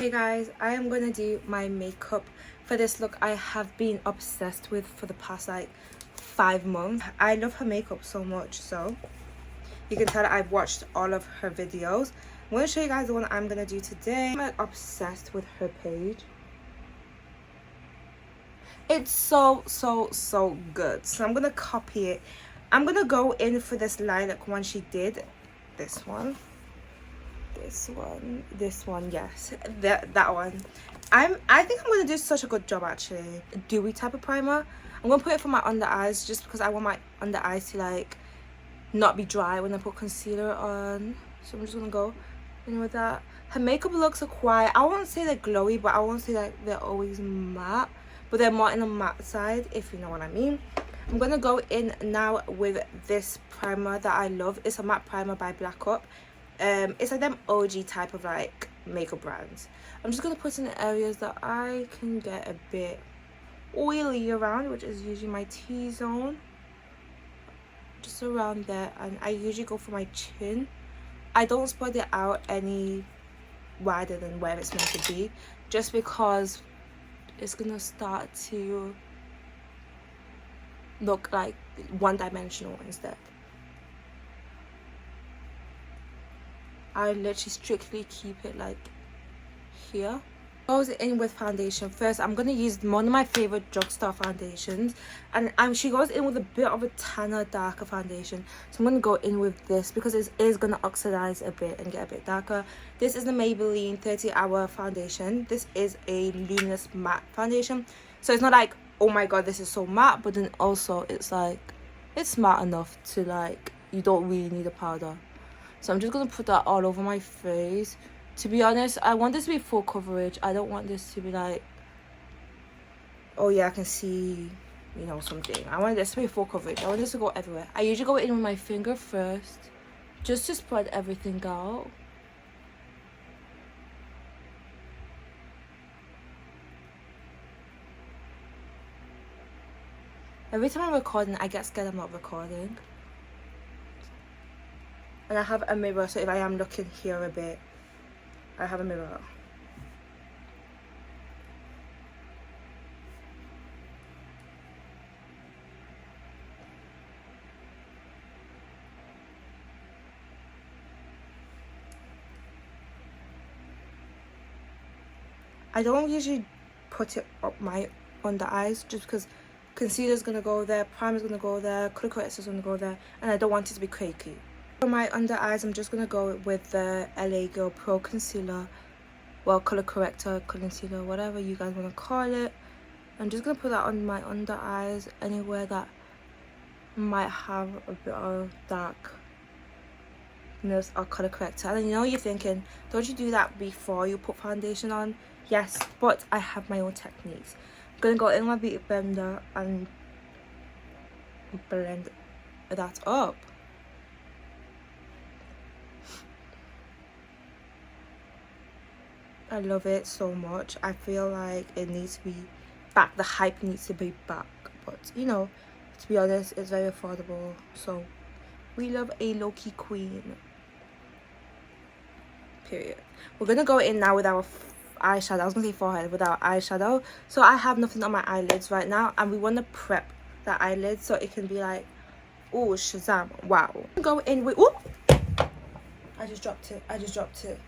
Hey guys, I am gonna do my makeup for this look I have been obsessed with for the past like 5 months. I love her makeup so much, so you can tell that I've watched all of her videos. I'm gonna show you guys the one I'm gonna do today. I'm like obsessed with her page. It's so good, so I'm gonna copy it. I'm gonna go in for this lilac one she did. This one, yes, that one. I think I'm gonna do such a good job actually. Dewy type of primer. I'm gonna put it for my under eyes just because I want my under eyes to like not be dry when I put concealer on. So I'm just gonna go in with that. Her makeup looks are quite, I won't say they're glowy, but I won't say that they're always matte, but they're more in the matte side, if you know what I mean. I'm gonna go in now with this primer that I love. It's a matte primer by Black Up. It's like them OG type of like makeup brands. I'm just gonna put in the areas that I can get a bit oily around, which is usually my T-zone, just around there, and I usually go for my chin. I don't spread it out any wider than where it's meant to be, just because it's gonna start to look like one-dimensional instead. I literally strictly keep it like here. Goes in with foundation. First I'm gonna use one of my favorite drugstore foundations, and she goes in with a bit of a tanner, darker foundation, so I'm gonna go in with this because it is gonna oxidize a bit and get a bit darker. This is the Maybelline 30-hour foundation. This is a luminous matte foundation, so it's not like, oh my god, this is so matte, but then also it's like, it's matte enough to like, you don't really need a powder. So I'm just gonna put that all over my face. To be honest, I want this to be full coverage. I don't want this to be like, oh yeah, I can see, you know, something. I want this to be full coverage. I want this to go everywhere. I usually go in with my finger first, just to spread everything out. Every time I'm recording, I get scared I'm not recording. And I have a mirror, so if I am looking here a bit, I have a mirror. I don't usually put it up my under eyes just because concealer's gonna go there, primer's gonna go there, color corrector's gonna go there, and I don't want it to be cakey. For my under eyes, I'm just gonna go with the LA Girl Pro Concealer, well, color corrector, concealer, whatever you guys want to call it. I'm just gonna put that on my under eyes, anywhere that might have a bit of darkness or color corrector. And you know, you're thinking, don't you do that before you put foundation on? Yes, but I have my own techniques. I'm gonna go in my beauty blender and blend that up. I love it so much. I feel like it needs to be back. The hype needs to be back. But, you know, to be honest, it's very affordable. So, we love a low-key queen. Period. We're going to go in now with our eyeshadow. I was going to say forehead, with our eyeshadow. So, I have nothing on my eyelids right now. And we want to prep the eyelids so it can be like, oh, Shazam. Wow. Go in with... Ooh! I just dropped it.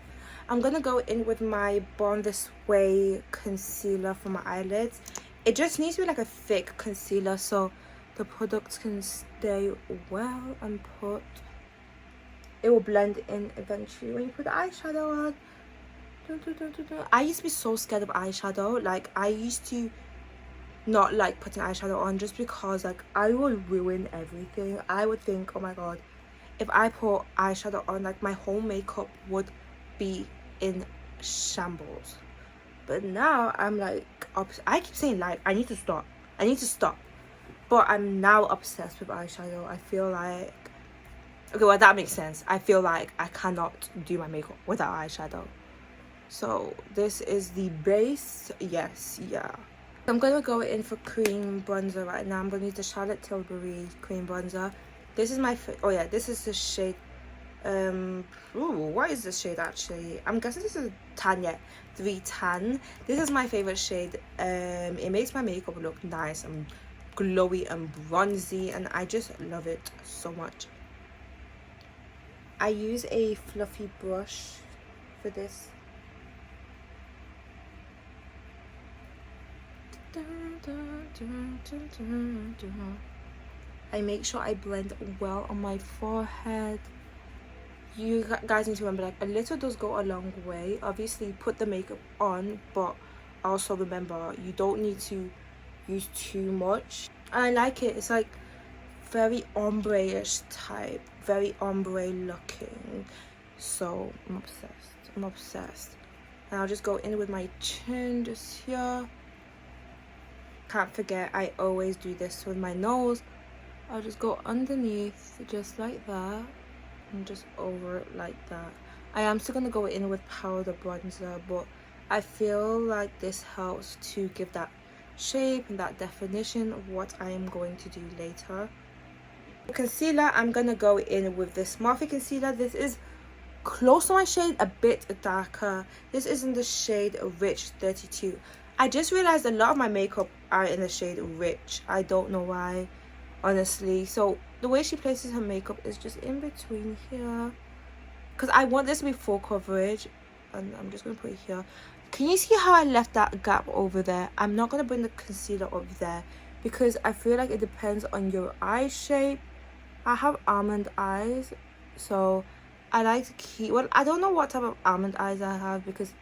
I'm gonna go in with my Born This Way concealer for my eyelids. It just needs to be like a thick concealer so the product can stay well and put. It will blend in eventually when you put the eyeshadow on. I used to be so scared of eyeshadow. Like, I used to not like putting eyeshadow on just because like I would ruin everything. I would think, oh my god, if I put eyeshadow on, like my whole makeup would be in shambles. But now I'm like, I keep saying like, I need to stop, but I'm now obsessed with eyeshadow. I feel like, okay, well, that makes sense. I feel like I cannot do my makeup without eyeshadow. So this is the base. Yes, yeah. I'm gonna go in for cream bronzer right now. I'm gonna use the Charlotte Tilbury cream bronzer. This is my, oh yeah, this is the shade What is this shade actually? I'm guessing this is Tanya 310. This is my favorite shade. It makes my makeup look nice and glowy and bronzy, and I just love it so much. I use a fluffy brush for this. I make sure I blend well on my forehead. You guys need to remember, like, a little does go a long way. Obviously put the makeup on, but also remember you don't need to use too much. I like it. It's like very ombre-ish type, very ombre looking, so I'm obsessed. And I'll just go in with my chin just here. Can't forget, I always do this with my nose. I'll just go underneath just like that and just over it like that. I am still gonna go in with powder bronzer, but I feel like this helps to give that shape and that definition of what I am going to do later. Concealer, I'm gonna go in with this Morphe concealer. This is close to my shade, a bit darker. This is in the shade Rich 32. I just realized a lot of my makeup are in the shade Rich. I don't know why, honestly. So the way she places her makeup is just in between here, because I want this to be full coverage, and I'm just gonna put it here. Can you see how I left that gap over there? I'm not gonna bring the concealer up there because I feel like it depends on your eye shape. I have almond eyes, so I like to keep, well, I don't know what type of almond eyes I have because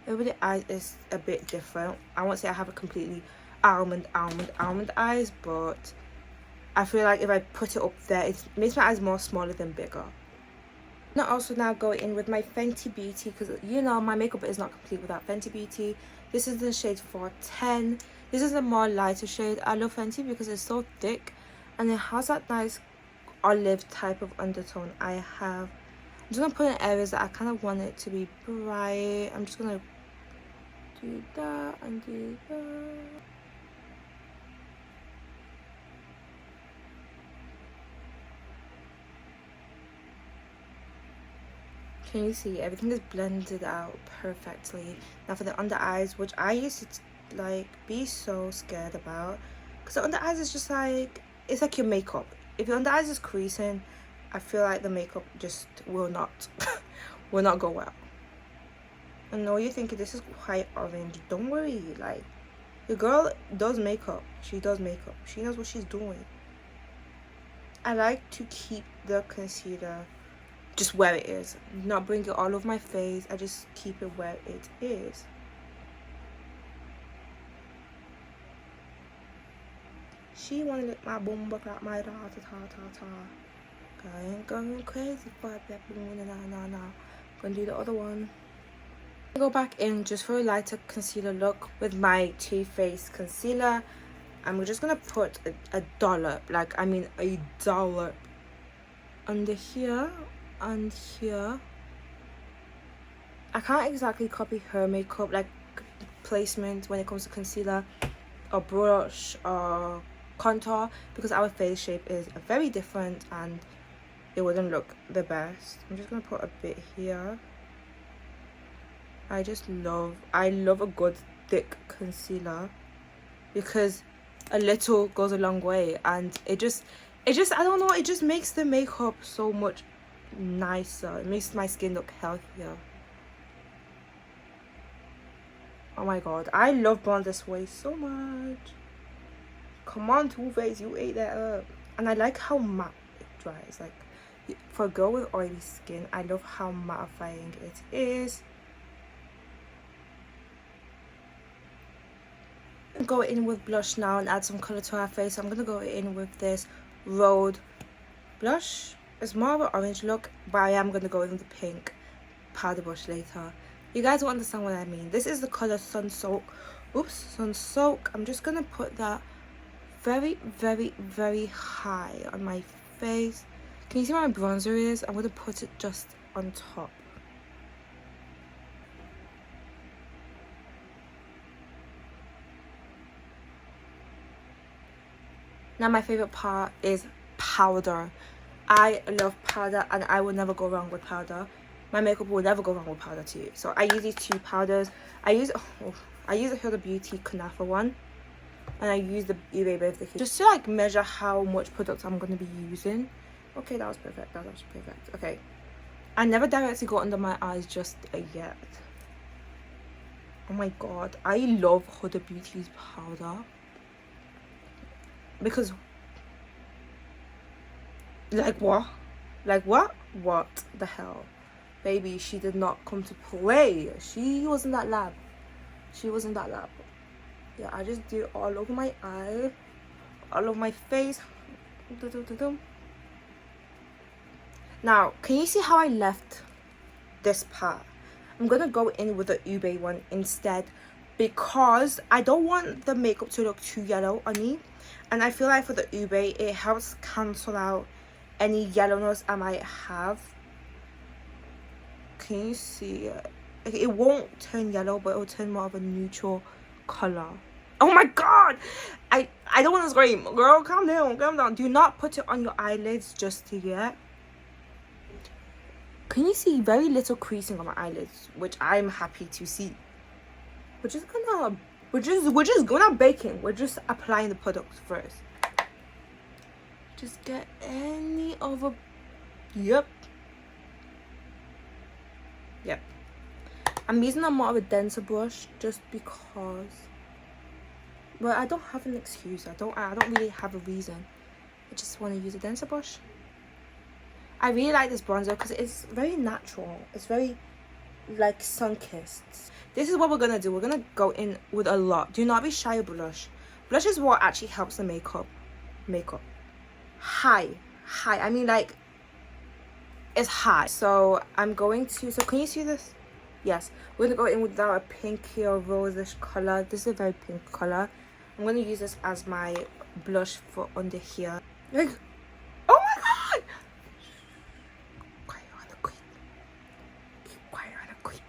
everybody's eyes is a bit different. I won't say I have a completely almond eyes, but I feel like if I put it up there, it makes my eyes more smaller than bigger. I'm also now go in with my Fenty Beauty, because you know my makeup is not complete without Fenty Beauty. This is the shade 410. This is a more lighter shade. I love Fenty because it's so thick and it has that nice olive type of undertone. I'm just gonna put in areas that I kind of want it to be bright. I'm just gonna do that and do that. Can you see everything is blended out perfectly? Now for the under eyes, which I used to like be so scared about, because the under eyes is just like, it's like your makeup. If your under eyes is creasing, I feel like the makeup just will not will not go well. I know you're thinking this is quite orange. Don't worry, like, the girl does makeup. She does makeup. She knows what she's doing. I like to keep the concealer just where it is, not bring it all over my face. I just keep it where it is. She wanna lick my bum buck like my ta. I ain't going crazy for that boom, nah. Gonna do the other one. Go back in just for a lighter concealer look with my Too Faced concealer. I'm just gonna put a dollop, like, I mean a dollop, under here and here. I can't exactly copy her makeup, like placement when it comes to concealer or brush or contour, because our face shape is very different and it wouldn't look the best. I'm just gonna put a bit here. I love a good thick concealer because a little goes a long way, and it just I don't know, it just makes the makeup so much nicer. It makes my skin look healthier. Oh my god, I love Born This Way so much. Come on, Too Faced, you ate that up. And I like how matte it dries. Like, for a girl with oily skin, I love how mattifying it is. Go in with blush now and add some color to our face. I'm gonna go in with this Rhode blush. It's more of an orange look, but I am gonna go in with the pink powder brush later. You guys will understand what I mean. This is the color Sun Soak. Sun Soak. I'm just gonna put that very high on my face. Can you see where my bronzer is? I'm gonna put it just on top. Now my favorite part is powder. I love powder and I will never go wrong with powder. My makeup will never go wrong with powder too. So I use these two powders. I use the Huda Beauty Kunafa one, and I use the Ube Birthday Cake just to like measure how much product I'm going to be using. Okay, that was perfect. That was perfect. Okay, I never directly go under my eyes just yet. Oh my god, I love Huda Beauty's powder because like what the hell, baby, she did not come to play. She was in that lab. Yeah, I just do all over my eye, all over my face. Now can you see how I left this part? I'm gonna go in with the Ube one instead because I don't want the makeup to look too yellow on me, and I feel like for the Ube it helps cancel out any yellowness I might have. Can you see it? It won't turn yellow, but it will turn more of a neutral color. Oh my god, I don't want to scream, girl. Calm down. Do not put it on your eyelids just yet. Can you see very little creasing on my eyelids, which I'm happy to see. We're just not baking, we're just applying the product first. Just get any over. Yep. I'm using a more of a denser brush just because, well, I don't have an excuse. I don't really have a reason. I just want to use a denser brush. I really like this bronzer because it's very natural. It's very like sun-kissed. This is what we're gonna do. We're gonna go in with a lot. Do not be shy of blush. Blush is what actually helps the makeup high. I mean, like, it's high. So I'm going to, so can you see this? Yes, we're gonna go in with our pinky or rosish color. This is a very pink color. I'm gonna use this as my blush for under here. Like, oh my god! Quiet on the queen. Keep quiet on the queen.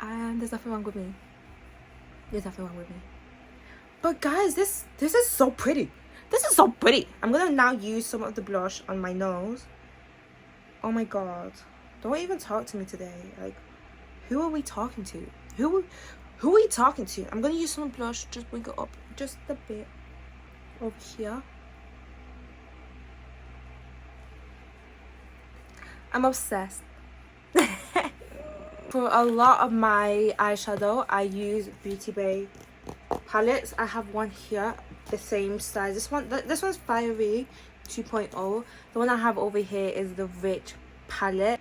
And there's nothing wrong with me. But guys, this is so pretty. I'm gonna now use some of the blush on my nose. Oh my god. Don't even talk to me today. Like, who are we talking to? Who are we talking to? I'm gonna use some blush, just bring it up just a bit over here. I'm obsessed. For a lot of my eyeshadow, I use Beauty Bay palettes. I have one here, the same size. This one's Fiery 2.0. The one I have over here is the Rich palette.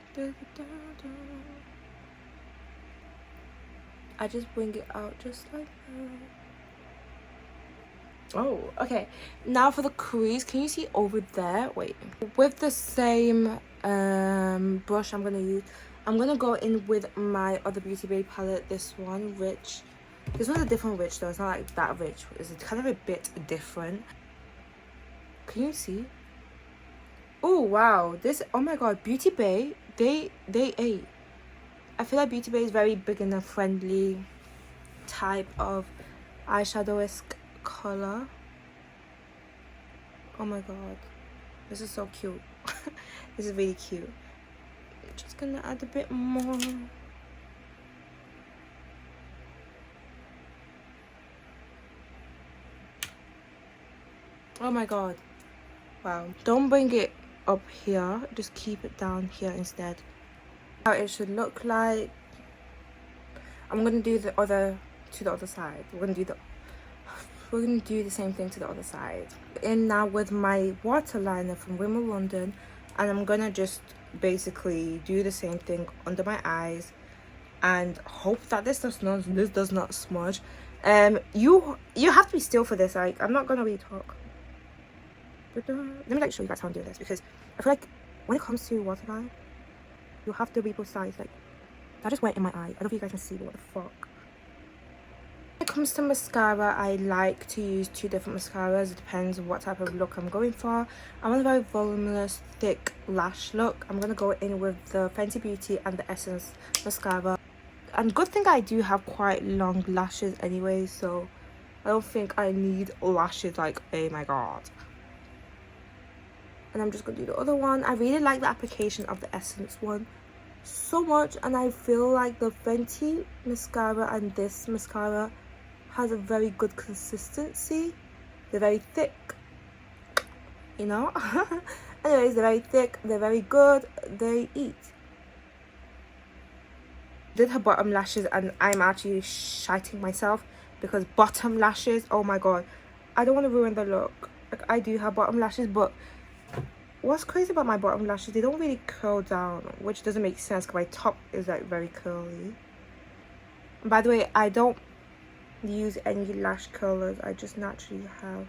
I just bring it out just like that. Oh, okay. Now for the crease, can you see over there? Wait, with the same brush I'm gonna go in with my other Beauty Bay palette. This one, Rich. This one's a different Rich though. It's not like that Rich. It's kind of a bit different. Can you see? Oh wow, this, oh my god, Beauty Bay, they ate. I feel like Beauty Bay is very beginner friendly type of eyeshadow-esque color. Oh my god, this is so cute. This is really cute. Just gonna add a bit more. Oh my god, wow. Don't bring it up here, just keep it down here instead. How it should look like. I'm gonna do the other side. We're gonna do the same thing to the other side. In now with my waterliner from Rimmel London, and I'm gonna just basically do the same thing under my eyes and hope that this does not smudge. You have to be still for this. Like, I'm not gonna really talk. Let me like show you guys how I'm doing this, because I feel like when it comes to waterline, you have to be both sides. Like, that just went in my eye. I don't know if you guys can see, but what the fuck. When it comes to mascara, I like to use two different mascaras. It depends on what type of look I'm going for. I want a very voluminous, thick lash look. I'm gonna go in with the Fenty Beauty and the Essence mascara. And good thing I do have quite long lashes anyway, so I don't think I need lashes like, oh my god. And I'm just gonna do the other one. I really like the application of the Essence one so much, and I feel like the Fenty mascara and this mascara has a very good consistency. They're very thick, you know. Anyways, they're very thick, they're very good, they eat. Did her bottom lashes, and I'm actually shiting myself because bottom lashes, oh my god, I don't want to ruin the look. Like, I do have bottom lashes, but what's crazy about my bottom lashes, they don't really curl down, which doesn't make sense because my top is like very curly. And by the way, I don't use any lash curlers, I just naturally have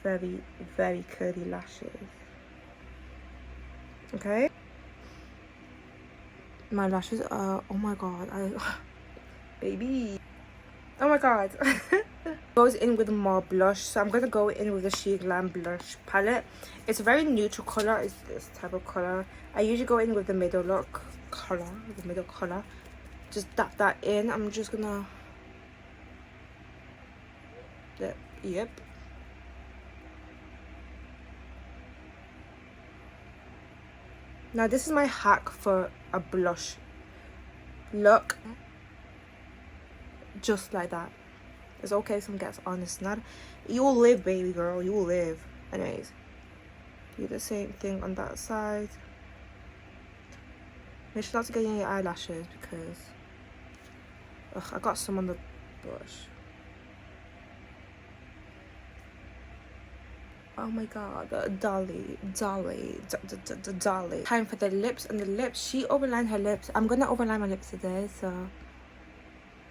very, very curly lashes. Okay, my lashes are, oh my god, baby, oh my god. Goes in with more blush, so I'm gonna go in with the She Glam blush palette. It's a very neutral color, it's this type of color. I usually go in with the middle color, just dab that in. I'm just gonna, yep. Now this is my hack for a blush look, just like that. It's okay if some gets on, it's not, you will live, baby girl, you will live. Anyways, do the same thing on that side. Make sure not to get any eyelashes because I got some on the brush. Oh my god, Dolly. Time for the lips. And the lips, she overlined her lips. I'm gonna overline my lips today, so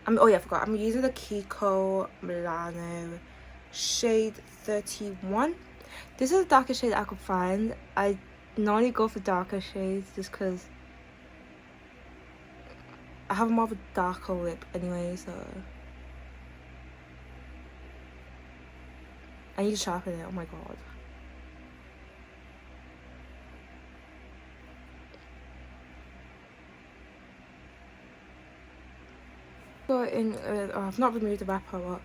oh yeah, I forgot. I'm using the Kiko Milano shade 31. This is the darkest shade I could find. I normally go for darker shades just because I have more of a darker lip anyway, so I need to sharpen it. Oh my god. So I've not removed the wrapper, but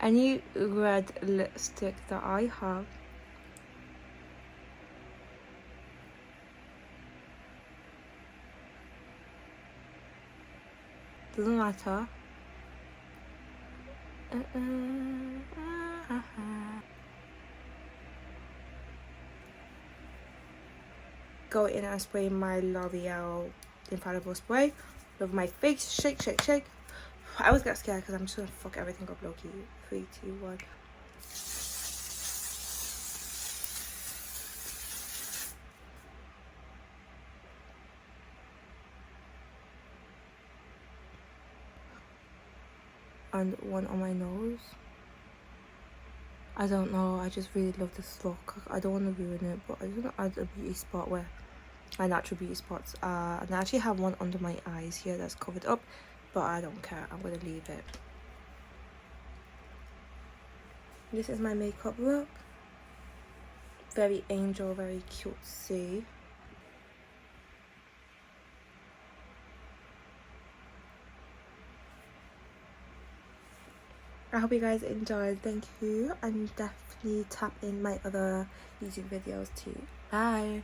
any red lipstick that I have, doesn't matter. Go in and spray my L'Oreal Infallible spray over my face. Shake, shake, shake. I always get scared because I'm just gonna fuck everything up, low-key. 3, 2, 1. And one on my nose. I don't know, I just really love this look. I don't want to ruin it, but I just want to add a beauty spot where my natural beauty spots are. And I actually have one under my eyes here that's covered up, but I don't care, I'm going to leave it. This is my makeup look. Very angel, very cutesy. I hope you guys enjoyed. Thank you, and definitely tap in my other YouTube videos too. Bye.